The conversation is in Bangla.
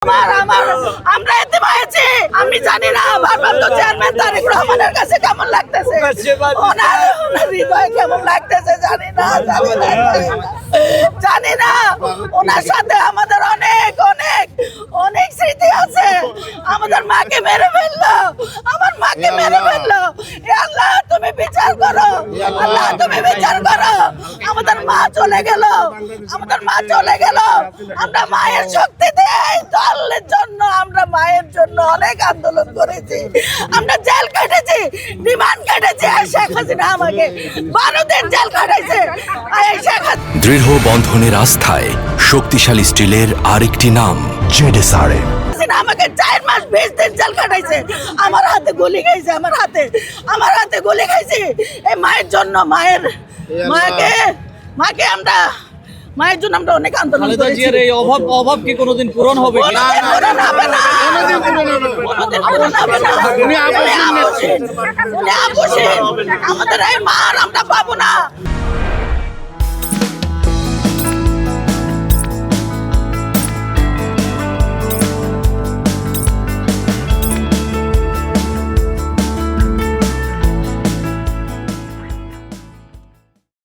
আমরা এতিম হয়েছি। আমি জানি না ভারপ্রাপ্ত চেয়ারম্যান তারেক রহমানের কাছে কেমন লাগতেছে, ওনার হৃদয় কেমন লাগতেছে জানি না। ওনার সাথে আমাদের অনেক অনেক অনেক স্মৃতি আছে। আমাদের মাকে মেরে ফেললো, আমার মাকে মেরে ফেললো। আল্লাহ তুমি বিচার করো, আল্লাহ তুমি বিচার করো। আমাদের মা চলে গেল, আমাদের মা চলে গেল। আমরা মায়ের শক্তিতে দলের জন্য, আমরা মায়ের জন্য অনেক আন্দোলন করেছি। আমরা জেল কেটেছি, রিমান্ড কেটেছি। শেখ হাসিনা আমাকে 12 দিন জেল কাটাইছে। দৃঢ় বন্ধনের আস্থায় শক্তিশালী স্টিলের আরেকটি নাম জেডএসআরএম। আমাকে 4 মাস 20 দিন জেল কাটাইছে। আমার হাতে গুলি খাইছে, আমার হাতে গুলি খাইছে। এই মায়ের জন্য, মাকে আমরা মায়ের জন্য আমরা অনেক আন্দোলন করেছি। এই অভাব কি কোনোদিন পূরণ হবে? আমাদের এই মার আমরা পাবো না।